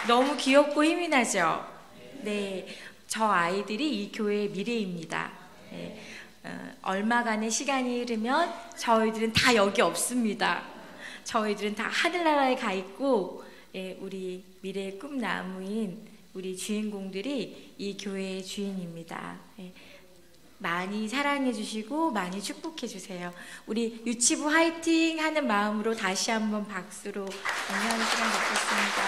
너무 귀엽고 힘이 나죠? 네, 저 아이들이 이 교회의 미래입니다. 네, 얼마간의 시간이 흐르면 저희들은 다 여기 없습니다. 저희들은 다 하늘나라에 가 있고, 우리 미래의 꿈나무인 우리 주인공들이 이 교회의 주인입니다. 많이 사랑해 주시고 많이 축복해 주세요. 우리 유치부 화이팅 하는 마음으로 다시 한번 박수로 응원하는 시간 갖겠습니다.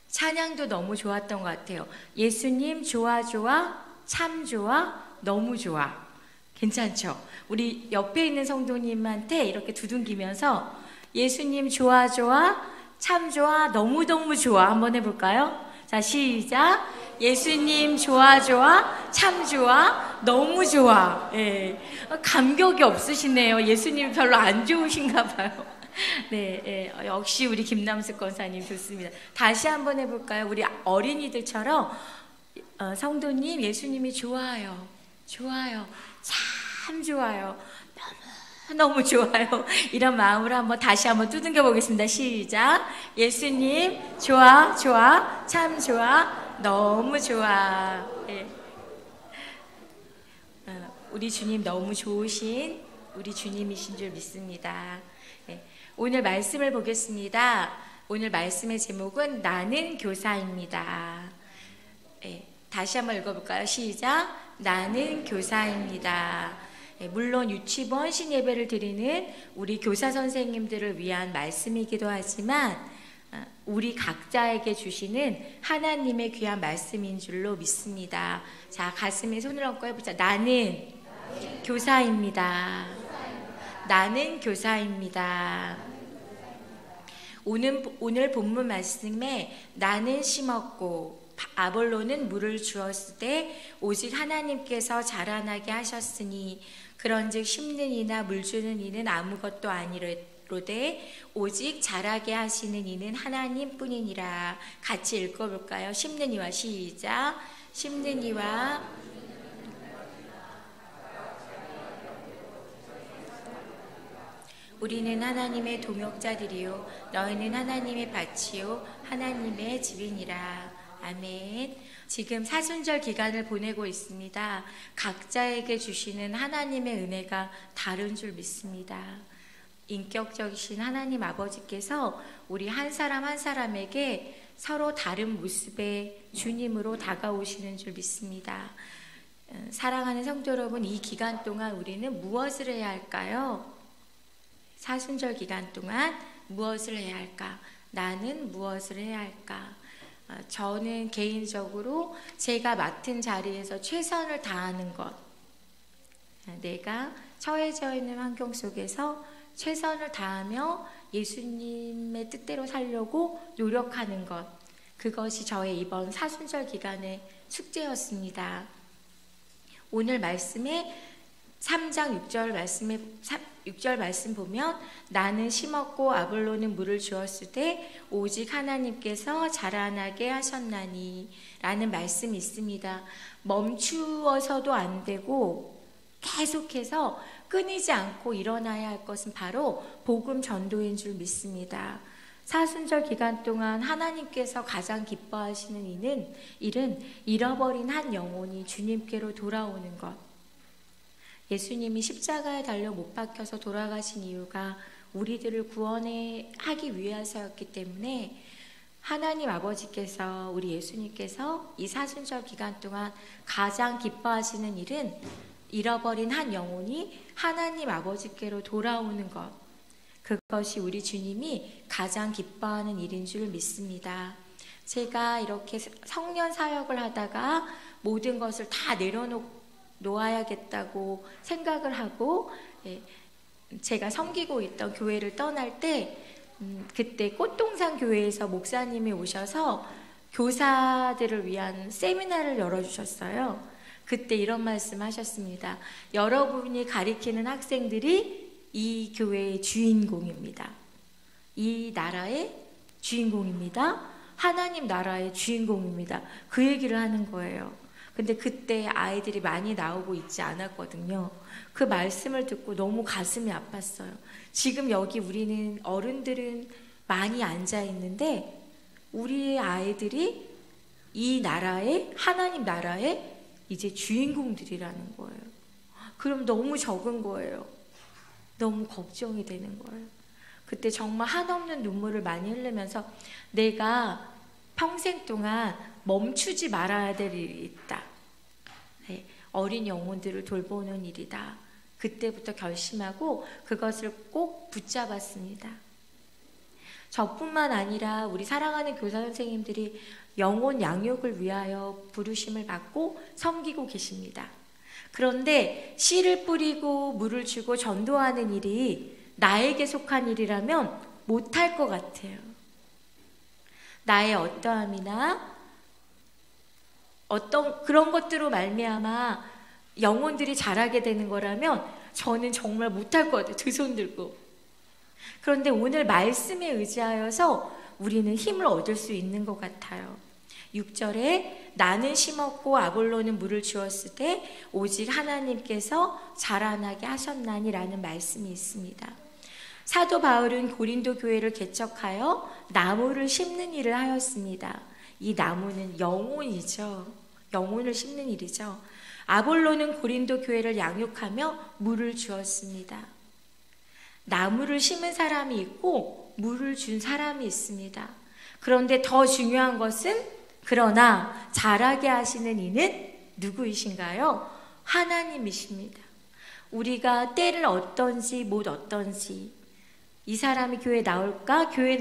찬양도 너무 좋았던 것 같아요. 예수님 좋아 좋아 참 좋아 너무 좋아. 괜찮죠? 우리 옆에 있는 성도님한테 이렇게 두둥기면서 예수님 좋아 좋아 참 좋아 너무너무 좋아 한번 해볼까요? 자, 시작. 예수님 좋아 좋아 참 좋아 너무 좋아. 예. 감격이 없으시네요. 예수님 별로 안 좋으신가 봐요. 네, 역시 우리 김남숙 권사님 좋습니다. 다시 한번 해볼까요? 우리 어린이들처럼 성도님 예수님이 좋아요 좋아요 참 좋아요 너무 좋아요. 이런 마음으로 한번 다시 한번 두둥겨 보겠습니다. 시작. 예수님 좋아 좋아 참 좋아 너무 좋아. 네. 우리 주님 너무 좋으신 우리 주님이신 줄 믿습니다. 네. 오늘 말씀을 보겠습니다. 오늘 말씀의 제목은 나는 교사입니다. 네. 다시 한번 읽어볼까요? 시작. 나는 교사입니다. 물론 유치원 신예배를 드리는 우리 교사 선생님들을 위한 말씀이기도 하지만 우리 각자에게 주시는 하나님의 귀한 말씀인 줄로 믿습니다. 자, 가슴에 손을 얹고 해보자. 나는 교사입니다. 나는 교사입니다. 오늘 본문 말씀에 나는 심었고 아볼로는 물을 주었을 때 오직 하나님께서 자라나게 하셨으니 그런즉 심는 이나 물 주는 이는 아무것도 아니로되 오직 자라게 하시는 이는 하나님뿐이니라. 같이 읽어볼까요? 심는 이와 시작. 심는 이와 우리는 하나님의 동역자들이요 너희는 하나님의 밭이요 하나님의 집이니라. 아멘. 지금 사순절 기간을 보내고 있습니다. 각자에게 주시는 하나님의 은혜가 다른 줄 믿습니다. 인격적이신 하나님 아버지께서 우리 한 사람 한 사람에게 서로 다른 모습의 주님으로 다가오시는 줄 믿습니다. 사랑하는 성도 여러분, 이 기간 동안 우리는 무엇을 해야 할까요? 사순절 기간 동안 무엇을 해야 할까? 나는 무엇을 해야 할까? 저는 개인적으로 제가 맡은 자리에서 최선을 다하는 것, 내가 처해져 있는 환경 속에서 최선을 다하며 예수님의 뜻대로 살려고 노력하는 것, 그것이 저의 이번 사순절 기간의 숙제였습니다. 오늘 말씀에 3장 6절 말씀 보면 나는 심었고 아볼로는 물을 주었을 때 오직 하나님께서 자라나게 하셨나니 라는 말씀이 있습니다. 멈추어서도 안 되고 계속해서 끊이지 않고 일어나야 할 것은 바로 복음 전도인 줄 믿습니다. 사순절 기간 동안 하나님께서 가장 기뻐하시는 일은 잃어버린 한 영혼이 주님께로 돌아오는 것. 예수님이 십자가에 달려 못 박혀서 돌아가신 이유가 우리들을 구원하기 위해서였기 때문에 하나님 아버지께서 우리 예수님께서 이 사순절 기간 동안 가장 기뻐하시는 일은 잃어버린 한 영혼이 하나님 아버지께로 돌아오는 것. 그것이 우리 주님이 가장 기뻐하는 일인 줄 믿습니다. 제가 이렇게 성년 사역을 하다가 모든 것을 다 놓아야겠다고 생각을 하고 제가 섬기고 있던 교회를 떠날 때 그때 꽃동산 교회에서 목사님이 오셔서 교사들을 위한 세미나를 열어주셨어요. 그때 이런 말씀 하셨습니다. 여러분이 가리키는 학생들이 이 교회의 주인공입니다. 이 나라의 주인공입니다. 하나님 나라의 주인공입니다. 그 얘기를 하는 거예요. 근데 그때 아이들이 많이 나오고 있지 않았거든요. 그 말씀을 듣고 너무 가슴이 아팠어요. 지금 여기 우리는 어른들은 많이 앉아 있는데 우리의 아이들이 이 나라의 하나님 나라의 이제 주인공들이라는 거예요. 그럼 너무 적은 거예요. 너무 걱정이 되는 거예요. 그때 정말 한없는 눈물을 많이 흘리면서 내가 평생 동안 멈추지 말아야 될 일이 있다. 네, 어린 영혼들을 돌보는 일이다. 그때부터 결심하고 그것을 꼭 붙잡았습니다. 저뿐만 아니라 우리 사랑하는 교사 선생님들이 영혼 양육을 위하여 부르심을 받고 섬기고 계십니다. 그런데 씨를 뿌리고 물을 주고 전도하는 일이 나에게 속한 일이라면 못할 것 같아요. 나의 어떠함이나 어떤 그런 것들로 말미암아 영혼들이 자라게 되는 거라면 저는 정말 못할 것 같아요. 두 손 들고. 그런데 오늘 말씀에 의지하여서 우리는 힘을 얻을 수 있는 것 같아요. 6절에 나는 심었고 아볼로는 물을 주었을 때 오직 하나님께서 자라나게 하셨나니라는 말씀이 있습니다. 사도 바울은 고린도 교회를 개척하여 나무를 심는 일을 하였습니다. 이 나무는 영혼이죠. 영혼을 심는 일이죠. 아볼로는 고린도 교회를 양육하며 물을 주었습니다. 나무를 심은 사람이 있고 물을 준 사람이 있습니다. 그런데 더 중요한 것은 그러나 자라게 하시는 이는 누구이신가요? 하나님이십니다. 우리가 때를 얻던지 못 얻던지 이 사람이 교회에 나올까? 교회에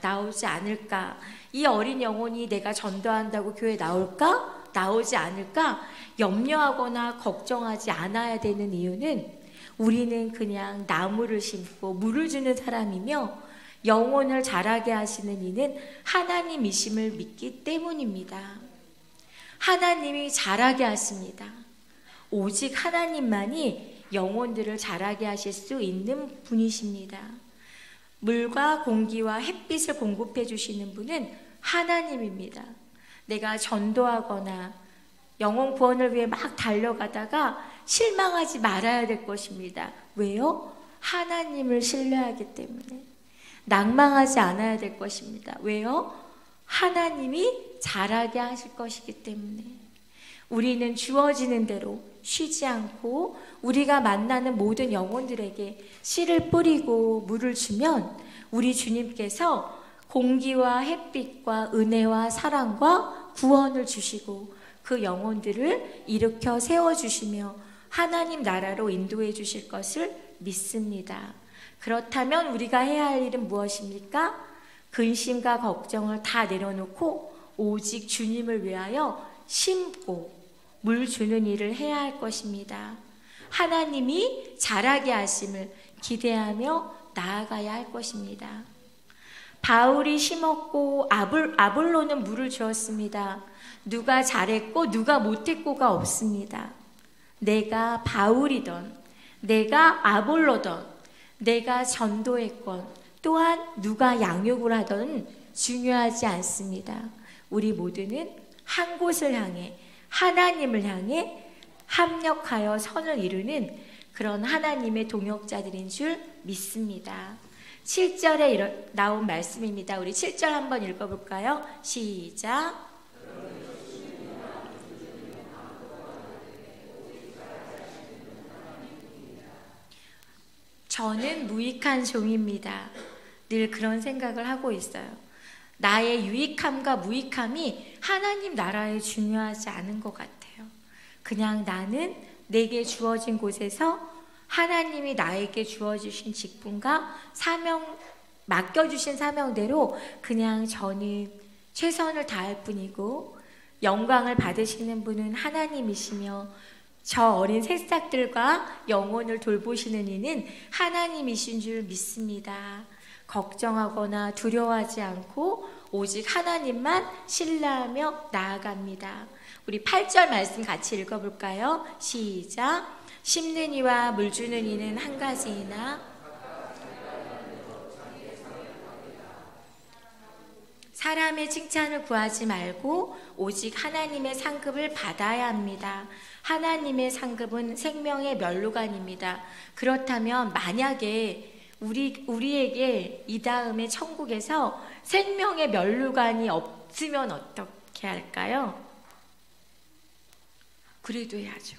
나오지 않을까? 이 어린 영혼이 내가 전도한다고 교회에 나올까? 나오지 않을까? 염려하거나 걱정하지 않아야 되는 이유는 우리는 그냥 나무를 심고 물을 주는 사람이며 영혼을 자라게 하시는 이는 하나님이심을 믿기 때문입니다. 하나님이 자라게 하십니다. 오직 하나님만이 영혼들을 자라게 하실 수 있는 분이십니다. 물과 공기와 햇빛을 공급해 주시는 분은 하나님입니다. 내가 전도하거나 영혼 구원을 위해 막 달려가다가 실망하지 말아야 될 것입니다. 왜요? 하나님을 신뢰하기 때문에. 낭망하지 않아야 될 것입니다. 왜요? 하나님이 자라게 하실 것이기 때문에. 우리는 주어지는 대로 쉬지 않고 우리가 만나는 모든 영혼들에게 씨를 뿌리고 물을 주면 우리 주님께서 공기와 햇빛과 은혜와 사랑과 구원을 주시고 그 영혼들을 일으켜 세워주시며 하나님 나라로 인도해 주실 것을 믿습니다. 그렇다면 우리가 해야 할 일은 무엇입니까? 근심과 걱정을 다 내려놓고 오직 주님을 위하여 심고 물 주는 일을 해야 할 것입니다. 하나님이 자라게 하심을 기대하며 나아가야 할 것입니다. 바울이 심었고 아볼로는 물을 주었습니다. 누가 잘했고 누가 못했고가 없습니다. 내가 바울이던 내가 아볼로던 내가 전도했건 또한 누가 양육을 하던 중요하지 않습니다. 우리 모두는 한 곳을 향해 하나님을 향해 합력하여 선을 이루는 그런 하나님의 동역자들인 줄 믿습니다. 7절에 나온 말씀입니다. 우리 7절 한번 읽어볼까요? 시작. 저는 무익한 종입니다. 늘 그런 생각을 하고 있어요. 나의 유익함과 무익함이 하나님 나라에 중요하지 않은 것 같아요. 그냥 나는 내게 주어진 곳에서 하나님이 나에게 주어주신 직분과 사명, 맡겨주신 사명대로 그냥 저는 최선을 다할 뿐이고 영광을 받으시는 분은 하나님이시며 저 어린 새싹들과 영혼을 돌보시는 이는 하나님이신 줄 믿습니다. 걱정하거나 두려워하지 않고 오직 하나님만 신뢰하며 나아갑니다. 우리 8절 말씀 같이 읽어볼까요? 시작. 심는 이와 물 주는 이는 한 가지이나 사람의 칭찬을 구하지 말고 오직 하나님의 상급을 받아야 합니다. 하나님의 상급은 생명의 면류관입니다. 그렇다면 만약에 우리에게 이 다음에 천국에서 생명의 면류관이 없으면 어떻게 할까요? 그래도 해야죠.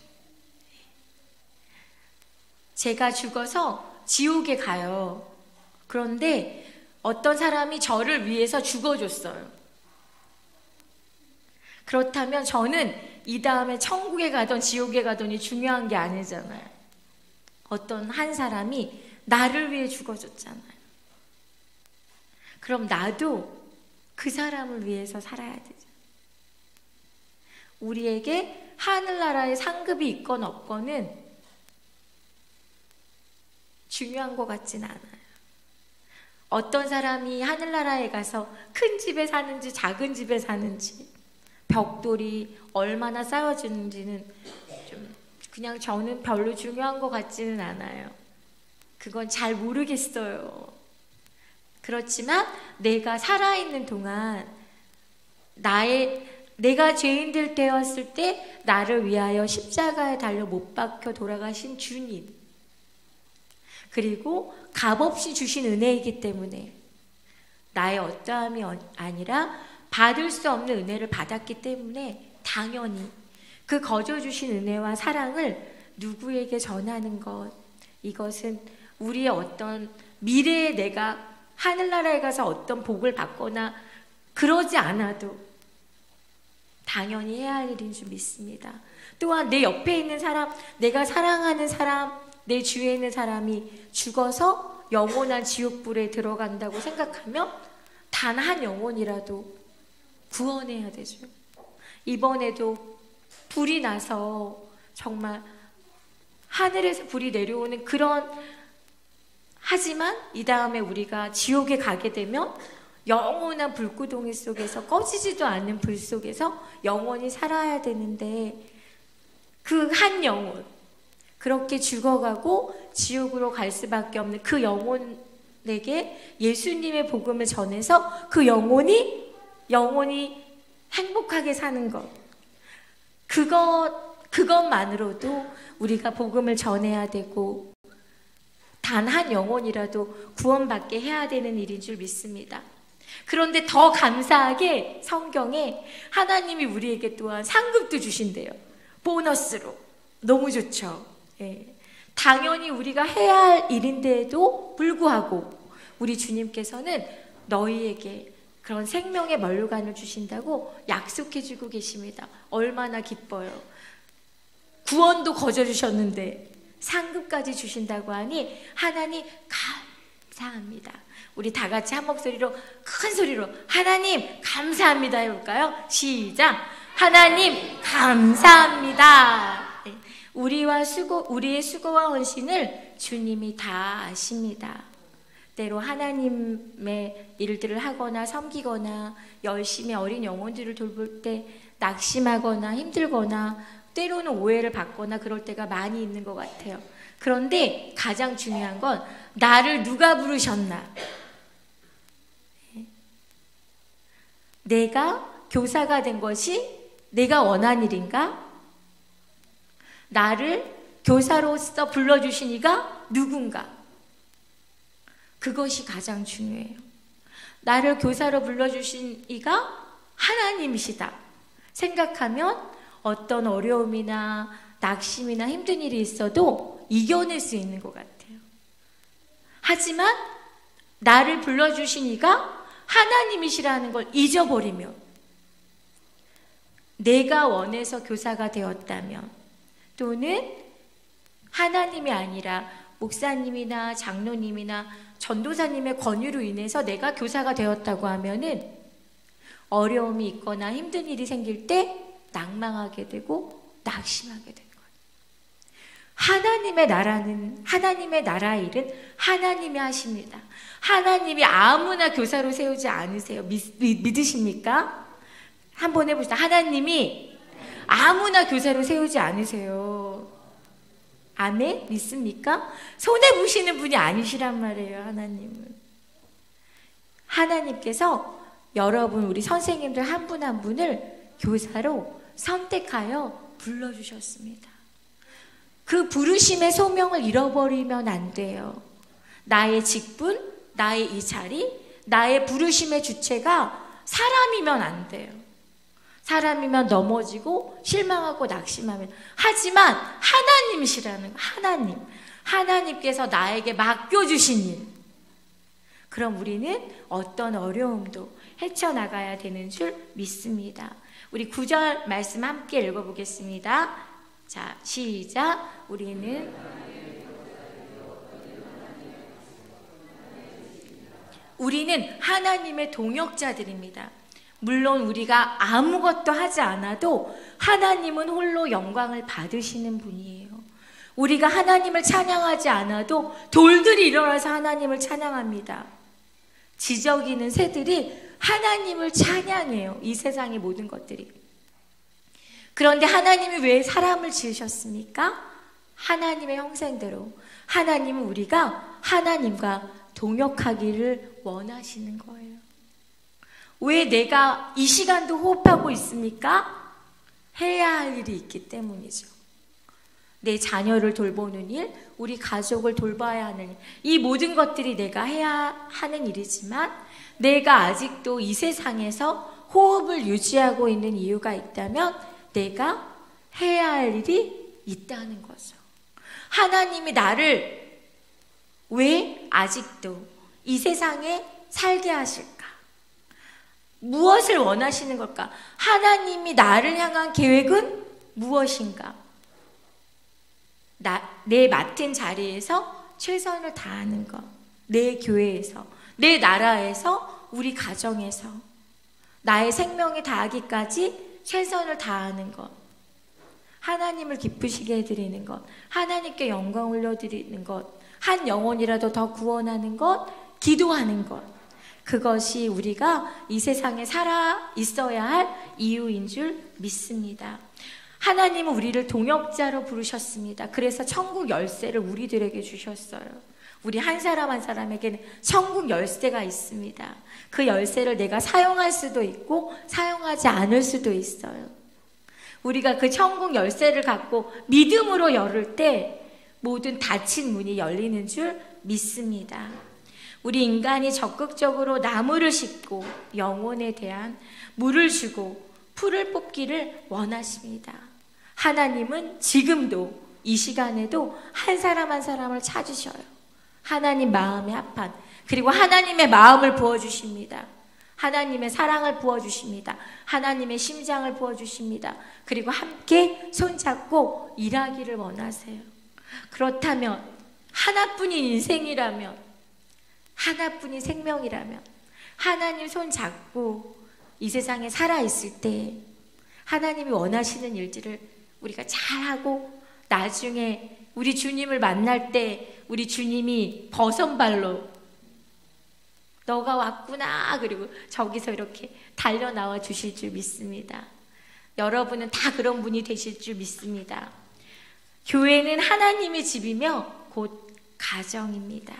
제가 죽어서 지옥에 가요. 그런데 어떤 사람이 저를 위해서 죽어줬어요. 그렇다면 저는 이 다음에 천국에 가든 지옥에 가든이 중요한 게 아니잖아요. 어떤 한 사람이 나를 위해 죽어줬잖아요. 그럼 나도 그 사람을 위해서 살아야 되죠. 우리에게 하늘나라의 상급이 있건 없건은 중요한 것 같진 않아요. 어떤 사람이 하늘나라에 가서 큰 집에 사는지 작은 집에 사는지 벽돌이 얼마나 쌓여지는지는 좀 그냥 저는 별로 중요한 것 같지는 않아요. 그건 잘 모르겠어요. 그렇지만 내가 살아있는 동안 내가 죄인들 되었을 때 나를 위하여 십자가에 달려 못 박혀 돌아가신 주님, 그리고 값없이 주신 은혜이기 때문에 나의 어떠함이 아니라 받을 수 없는 은혜를 받았기 때문에 당연히 그 거저 주신 은혜와 사랑을 누구에게 전하는 것, 이것은 우리의 어떤 미래에 내가 하늘나라에 가서 어떤 복을 받거나 그러지 않아도 당연히 해야 할 일인 줄 믿습니다. 또한 내 옆에 있는 사람, 내가 사랑하는 사람, 내 주위에 있는 사람이 죽어서 영원한 지옥불에 들어간다고 생각하면 단 한 영혼이라도 구원해야 되죠. 이번에도 불이 나서 정말 하늘에서 불이 내려오는 그런, 하지만 이 다음에 우리가 지옥에 가게 되면 영원한 불구덩이 속에서 꺼지지도 않는 불 속에서 영원히 살아야 되는데 그 한 영혼, 그렇게 죽어가고 지옥으로 갈 수밖에 없는 그 영혼에게 예수님의 복음을 전해서 그 영혼이 행복하게 사는 것, 그것만으로도 우리가 복음을 전해야 되고 단 한 영혼이라도 구원받게 해야 되는 일인 줄 믿습니다. 그런데 더 감사하게 성경에 하나님이 우리에게 또한 상급도 주신대요. 보너스로. 너무 좋죠. 예. 당연히 우리가 해야 할 일인데도 불구하고 우리 주님께서는 너희에게 그런 생명의 면류관을 주신다고 약속해 주고 계십니다. 얼마나 기뻐요. 구원도 거저 주셨는데 상급까지 주신다고 하니 하나님 감사합니다. 우리 다 같이 한 목소리로 큰 소리로 하나님 감사합니다 해볼까요? 시작! 하나님 감사합니다. 우리의 수고와 헌신을 주님이 다 아십니다. 때로 하나님의 일들을 하거나 섬기거나 열심히 어린 영혼들을 돌볼 때 낙심하거나 힘들거나 때로는 오해를 받거나 그럴 때가 많이 있는 것 같아요. 그런데 가장 중요한 건 나를 누가 부르셨나? 내가 교사가 된 것이 내가 원한 일인가? 나를 교사로서 불러주신 이가 누군가? 그것이 가장 중요해요. 나를 교사로 불러주신 이가 하나님이시다 생각하면 어떤 어려움이나 낙심이나 힘든 일이 있어도 이겨낼 수 있는 것 같아요. 하지만 나를 불러주신 이가 하나님이시라는 걸 잊어버리면, 내가 원해서 교사가 되었다면, 또는 하나님이 아니라 목사님이나 장로님이나 전도사님의 권유로 인해서 내가 교사가 되었다고 하면은 어려움이 있거나 힘든 일이 생길 때 낭망하게 되고 낙심하게 된 거예요. 하나님의 나라의 일은 하나님이 하십니다. 하나님이 아무나 교사로 세우지 않으세요. 믿으십니까? 한번 해봅시다. 하나님이 아무나 교사로 세우지 않으세요. 아멘? 믿습니까? 손해 보시는 분이 아니시란 말이에요. 하나님께서 여러분, 우리 선생님들 한 분 한 분을 교사로 선택하여 불러주셨습니다. 그 부르심의 소명을 잃어버리면 안 돼요. 나의 직분, 나의 이 자리, 나의 부르심의 주체가 사람이면 안 돼요. 사람이면 넘어지고 실망하고 낙심하면. 하지만 하나님이시라는 거, 하나님께서 나에게 맡겨주신 일. 그럼 우리는 어떤 어려움도 헤쳐나가야 되는 줄 믿습니다. 우리 9절 말씀 함께 읽어보겠습니다. 자, 시작. 우리는 하나님의 동역자들입니다. 물론 우리가 아무것도 하지 않아도 하나님은 홀로 영광을 받으시는 분이에요. 우리가 하나님을 찬양하지 않아도 돌들이 일어나서 하나님을 찬양합니다. 지저귀는 새들이 하나님을 찬양해요. 이 세상의 모든 것들이. 그런데 하나님이 왜 사람을 지으셨습니까? 하나님의 형상대로. 하나님은 우리가 하나님과 동역하기를 원하시는 거예요. 왜 내가 이 시간도 호흡하고 있습니까? 해야 할 일이 있기 때문이죠. 내 자녀를 돌보는 일, 우리 가족을 돌봐야 하는 일, 이 모든 것들이 내가 해야 하는 일이지만 내가 아직도 이 세상에서 호흡을 유지하고 있는 이유가 있다면 내가 해야 할 일이 있다는 거죠. 하나님이 나를 왜 아직도 이 세상에 살게 하실까? 무엇을 원하시는 걸까? 하나님이 나를 향한 계획은 무엇인가? 내 맡은 자리에서 최선을 다하는 것. 내 교회에서, 내 나라에서, 우리 가정에서 나의 생명을 다하기까지 최선을 다하는 것. 하나님을 기쁘시게 해드리는 것. 하나님께 영광 올려드리는 것. 한 영혼이라도 더 구원하는 것. 기도하는 것. 그것이 우리가 이 세상에 살아 있어야 할 이유인 줄 믿습니다. 하나님은 우리를 동역자로 부르셨습니다. 그래서 천국 열쇠를 우리들에게 주셨어요. 우리 한 사람 한 사람에게는 천국 열쇠가 있습니다. 그 열쇠를 내가 사용할 수도 있고 사용하지 않을 수도 있어요. 우리가 그 천국 열쇠를 갖고 믿음으로 열을 때 모든 닫힌 문이 열리는 줄 믿습니다. 우리 인간이 적극적으로 나무를 심고 영혼에 대한 물을 주고 풀을 뽑기를 원하십니다. 하나님은 지금도 이 시간에도 한 사람 한 사람을 찾으셔요. 하나님 마음에 합한, 그리고 하나님의 마음을 부어주십니다. 하나님의 사랑을 부어주십니다. 하나님의 심장을 부어주십니다. 그리고 함께 손잡고 일하기를 원하세요. 그렇다면 하나뿐인 인생이라면, 하나뿐인 생명이라면 하나님 손 잡고 이 세상에 살아있을 때 하나님이 원하시는 일들을 우리가 잘하고 나중에 우리 주님을 만날 때 우리 주님이 버선발로 너가 왔구나, 그리고 저기서 이렇게 달려나와 주실 줄 믿습니다. 여러분은 다 그런 분이 되실 줄 믿습니다. 교회는 하나님의 집이며 곧 가정입니다.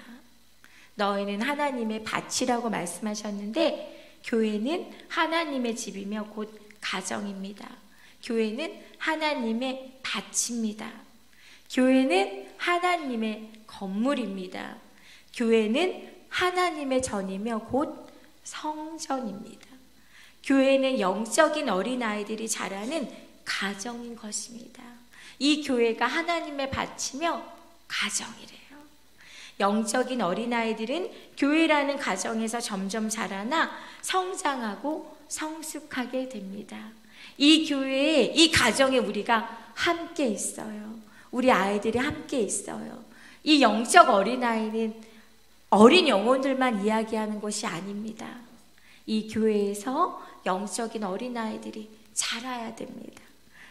너희는 하나님의 밭이라고 말씀하셨는데 교회는 하나님의 집이며 곧 가정입니다. 교회는 하나님의 밭입니다. 교회는 하나님의 건물입니다. 교회는 하나님의 전이며 곧 성전입니다. 교회는 영적인 어린아이들이 자라는 가정인 것입니다. 이 교회가 하나님의 밭이며 가정이래요. 영적인 어린아이들은 교회라는 가정에서 점점 자라나 성장하고 성숙하게 됩니다. 이 교회에, 이 가정에 우리가 함께 있어요. 우리 아이들이 함께 있어요. 이 영적 어린아이는 어린 영혼들만 이야기하는 것이 아닙니다. 이 교회에서 영적인 어린아이들이 자라야 됩니다.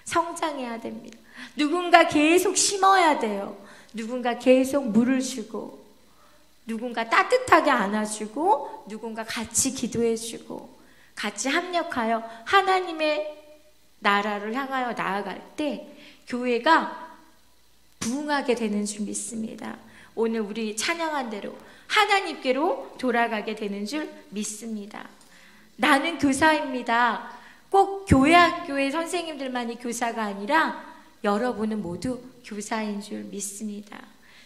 성장해야 됩니다. 누군가 계속 심어야 돼요. 누군가 계속 물을 주고, 누군가 따뜻하게 안아주고, 누군가 같이 기도해주고, 같이 합력하여 하나님의 나라를 향하여 나아갈 때 교회가 부흥하게 되는 줄 믿습니다. 오늘 우리 찬양한 대로 하나님께로 돌아가게 되는 줄 믿습니다. 나는 교사입니다. 꼭 교회 학교의 선생님들만이 교사가 아니라 여러분은 모두 교사인 줄 믿습니다.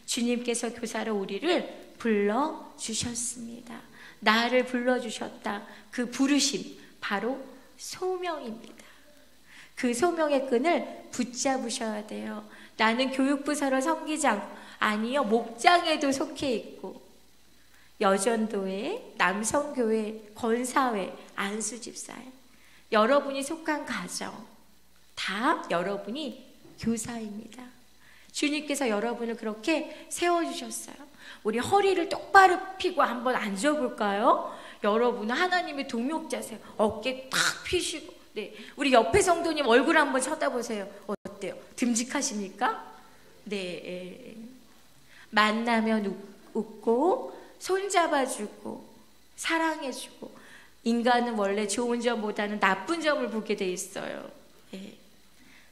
주님께서 교사로 우리를 불러주셨습니다. 나를 불러주셨다. 그 부르심 바로 소명입니다. 그 소명의 끈을 붙잡으셔야 돼요. 나는 교육부서로 섬기지 않고, 아니요, 목장에도 속해 있고, 여전도회, 남성교회, 권사회, 안수집사회, 여러분이 속한 가정 다 여러분이 교사입니다. 주님께서 여러분을 그렇게 세워주셨어요. 우리 허리를 똑바로 펴고 한번 앉아볼까요? 여러분은 하나님의 동역자세요. 어깨 탁 펴시고. 네, 우리 옆에 성도님 얼굴 한번 쳐다보세요. 어때요? 듬직하십니까? 네, 만나면 웃고 손잡아주고 사랑해주고. 인간은 원래 좋은 점보다는 나쁜 점을 보게 돼 있어요. 네.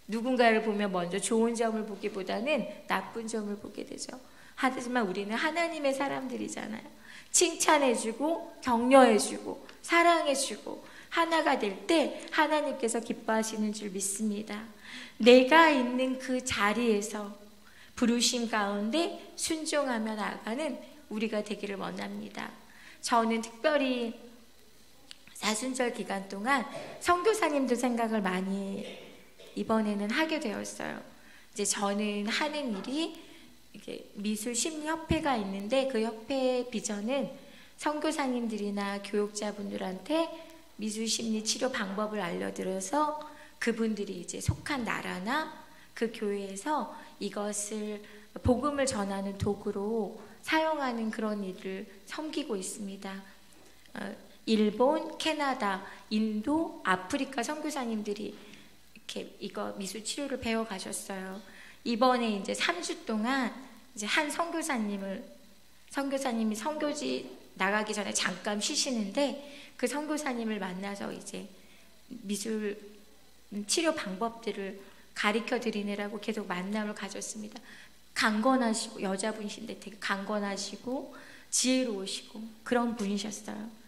누군가를 보면 먼저 좋은 점을 보기보다는 나쁜 점을 보게 되죠. 하지만 우리는 하나님의 사람들이잖아요. 칭찬해주고 격려해주고 사랑해주고 하나가 될 때 하나님께서 기뻐하시는 줄 믿습니다. 내가 있는 그 자리에서 부르심 가운데 순종하며 나아가는 우리가 되기를 원합니다. 저는 특별히 사순절 기간 동안 선교사님들 생각을 많이 이번에는 하게 되었어요. 이제 저는 하는 일이 이게 미술심리협회가 있는데 그 협회의 비전은 선교사님들이나 교육자분들한테 미술심리 치료 방법을 알려드려서 그분들이 이제 속한 나라나 그 교회에서 이것을 복음을 전하는 도구로 사용하는 그런 일을 섬기고 있습니다. 일본, 캐나다, 인도, 아프리카 선교사님들이 이렇게 이거 미술 치료를 배워 가셨어요. 이번에 이제 3주 동안 이제 한 선교사님이 선교지 나가기 전에 잠깐 쉬시는데 그 선교사님을 만나서 이제 미술 치료 방법들을 가르쳐 드리느라고 계속 만남을 가졌습니다. 강건하시고 여자분이신데 되게 강건하시고 지혜로우시고 그런 분이셨어요.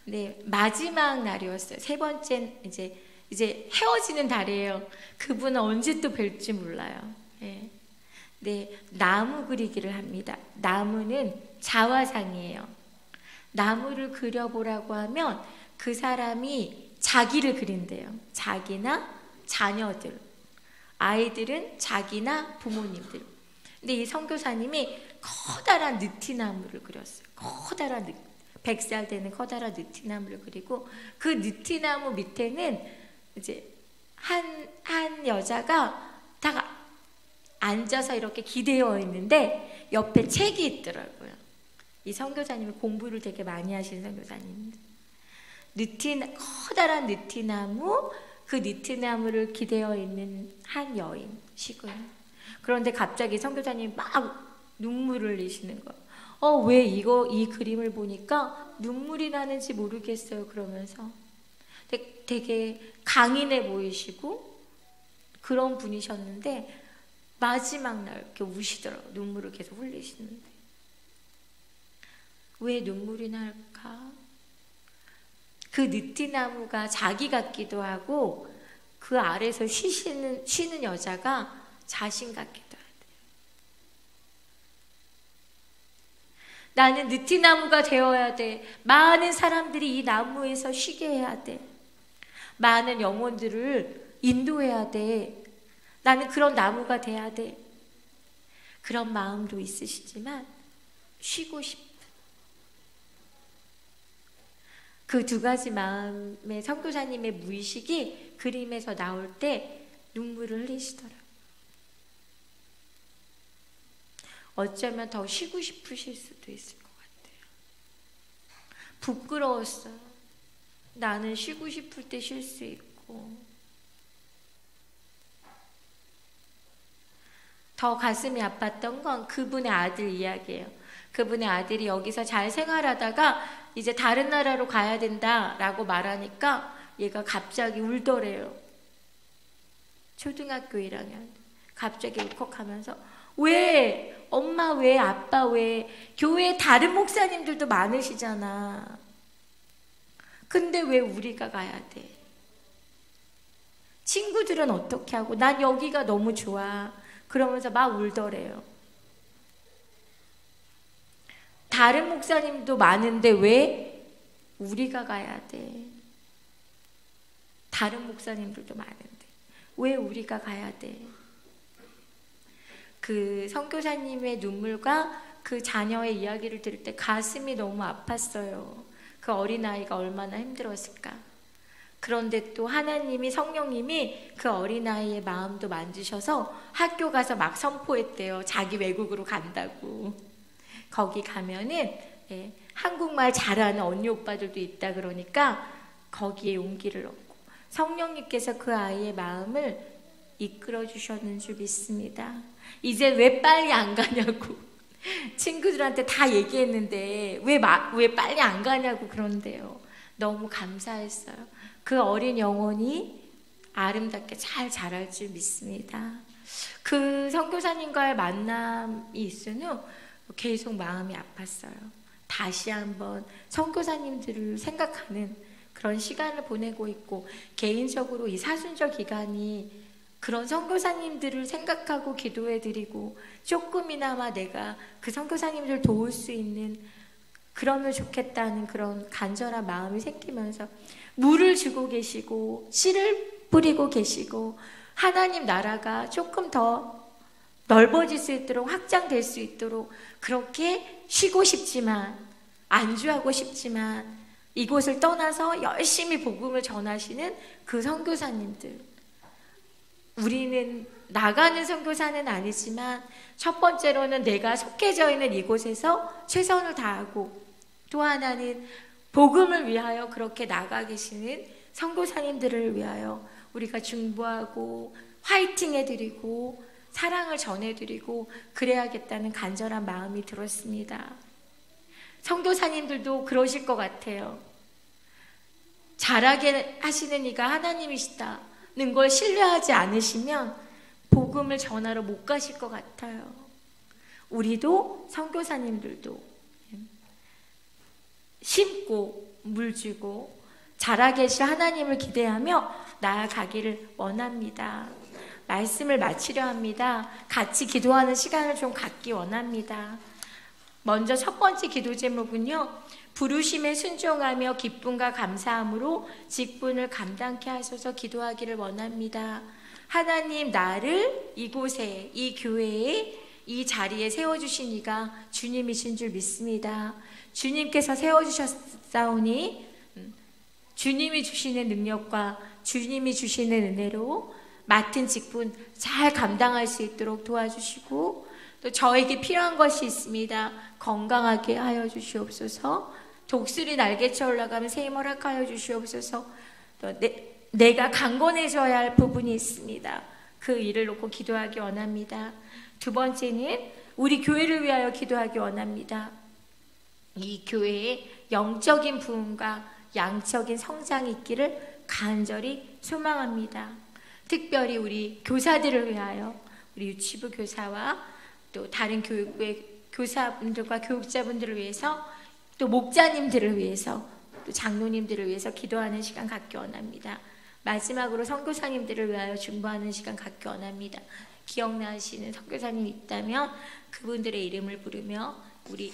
네, 마지막 날이었어요. 세 번째 이제 헤어지는 달이에요. 그분은 언제 또 뵐지 몰라요. 네. 네, 나무 그리기를 합니다. 나무는 자화상이에요. 나무를 그려보라고 하면 그 사람이 자기를 그린대요. 자기나 자녀들, 아이들은 자기나 부모님들. 근데 이 선교사님이 커다란 느티나무를 그렸어요. 커다란 100살 되는 커다란 느티나무를 그리고 그 느티나무 밑에는 이제 한 여자가 딱 앉아서 이렇게 기대어 있는데 옆에 책이 있더라고요. 이 선교사님이 공부를 되게 많이 하시는 선교사님인데 커다란 느티나무, 그 느티나무를 기대어 있는 한 여인이시고요. 그런데 갑자기 선교사님이 막 눈물을 흘리시는 거예요. 왜 이 그림을 보니까 눈물이 나는지 모르겠어요. 그러면서 되게 강인해 보이시고 그런 분이셨는데 마지막 날 이렇게 우시더라고요. 눈물을 계속 흘리시는데 왜 눈물이 날까? 그 느티나무가 자기 같기도 하고 그 아래서 쉬는 여자가 자신 같기도 하대요. 나는 느티나무가 되어야 돼. 많은 사람들이 이 나무에서 쉬게 해야 돼. 많은 영혼들을 인도해야 돼. 나는 그런 나무가 돼야 돼. 그런 마음도 있으시지만 쉬고 싶은 그 두 가지 마음의 선교사님의 무의식이 그림에서 나올 때 눈물을 흘리시더라고요. 어쩌면 더 쉬고 싶으실 수도 있을 것 같아요. 부끄러웠어요. 나는 쉬고 싶을 때 쉴 수 있고. 더 가슴이 아팠던 건 그분의 아들 이야기예요. 그분의 아들이 여기서 잘 생활하다가 이제 다른 나라로 가야 된다라고 말하니까 얘가 갑자기 울더래요. 초등학교 1학년. 갑자기 울컥하면서 왜? 엄마 왜? 아빠 왜? 교회에 다른 목사님들도 많으시잖아. 근데 왜 우리가 가야 돼? 친구들은 어떻게 하고 난 여기가 너무 좋아. 그러면서 막 울더래요. 다른 목사님도 많은데 왜 우리가 가야 돼? 다른 목사님들도 많은데 왜 우리가 가야 돼? 그 선교사님의 눈물과 그 자녀의 이야기를 들을 때 가슴이 너무 아팠어요. 그 어린아이가 얼마나 힘들었을까. 그런데 또 하나님이, 성령님이 그 어린아이의 마음도 만지셔서 학교 가서 막 선포했대요. 자기 외국으로 간다고. 거기 가면은 한국말 잘하는 언니 오빠들도 있다 그러니까 거기에 용기를 얻고 성령님께서 그 아이의 마음을 이끌어 주셨는 줄 믿습니다. 이제 왜 빨리 안 가냐고 친구들한테 다 얘기했는데 왜 빨리 안 가냐고 그런데요. 너무 감사했어요. 그 어린 영혼이 아름답게 잘 자랄 줄 믿습니다. 그 선교사님과의 만남이 있은 후 계속 마음이 아팠어요. 다시 한번 선교사님들을 생각하는 그런 시간을 보내고 있고, 개인적으로 이 사순절 기간이 그런 선교사님들을 생각하고 기도해드리고 조금이나마 내가 그 선교사님들 도울 수 있는 그러면 좋겠다는 그런 간절한 마음이 생기면서 물을 주고 계시고 씨를 뿌리고 계시고 하나님 나라가 조금 더 넓어질 수 있도록 확장될 수 있도록 그렇게 쉬고 싶지만 안주하고 싶지만 이곳을 떠나서 열심히 복음을 전하시는 그 선교사님들, 우리는 나가는 선교사는 아니지만 첫 번째로는 내가 속해져 있는 이곳에서 최선을 다하고 또 하나는 복음을 위하여 그렇게 나가 계시는 선교사님들을 위하여 우리가 중보하고 화이팅 해드리고 사랑을 전해드리고 그래야겠다는 간절한 마음이 들었습니다. 선교사님들도 그러실 것 같아요. 잘하게 하시는 이가 하나님이시다는 걸 신뢰하지 않으시면 복음을 전하러 못 가실 것 같아요. 우리도 선교사님들도 심고 물 주고 자라게 하실 하나님을 기대하며 나아가기를 원합니다. 말씀을 마치려 합니다. 같이 기도하는 시간을 좀 갖기 원합니다. 먼저 첫 번째 기도 제목은요, 부르심에 순종하며 기쁨과 감사함으로 직분을 감당케 하셔서 기도하기를 원합니다. 하나님, 나를 이곳에, 이 교회에, 이 자리에 세워주신 이가 주님이신 줄 믿습니다. 주님께서 세워주셨사오니 주님이 주시는 능력과 주님이 주시는 은혜로 맡은 직분 잘 감당할 수 있도록 도와주시고, 또 저에게 필요한 것이 있습니다. 건강하게 하여 주시옵소서. 독수리 날개쳐 올라가면 새 힘을 허락하여 주시옵소서. 또 내가 강건해져야 할 부분이 있습니다. 그 일을 놓고 기도하기 원합니다. 두 번째는 우리 교회를 위하여 기도하기 원합니다. 이 교회에 영적인 부흥과 양적인 성장이 있기를 간절히 소망합니다. 특별히 우리 교사들을 위하여, 우리 유치부 교사와 또 다른 교육부의 교사분들과 교육자분들을 위해서, 또 목자님들을 위해서, 또 장로님들을 위해서 기도하는 시간 갖기 원합니다. 마지막으로 선교사님들을 위하여 중보하는 시간 갖기 원합니다. 기억나시는 선교사님 있다면 그분들의 이름을 부르며 우리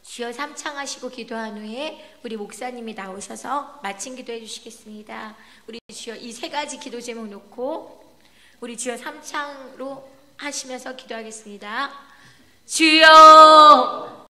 주여 삼창하시고 기도한 후에 우리 목사님이 나오셔서 마친 기도해 주시겠습니다. 우리 주여 이 세 가지 기도 제목 놓고 우리 주여 삼창으로 하시면서 기도하겠습니다. 주여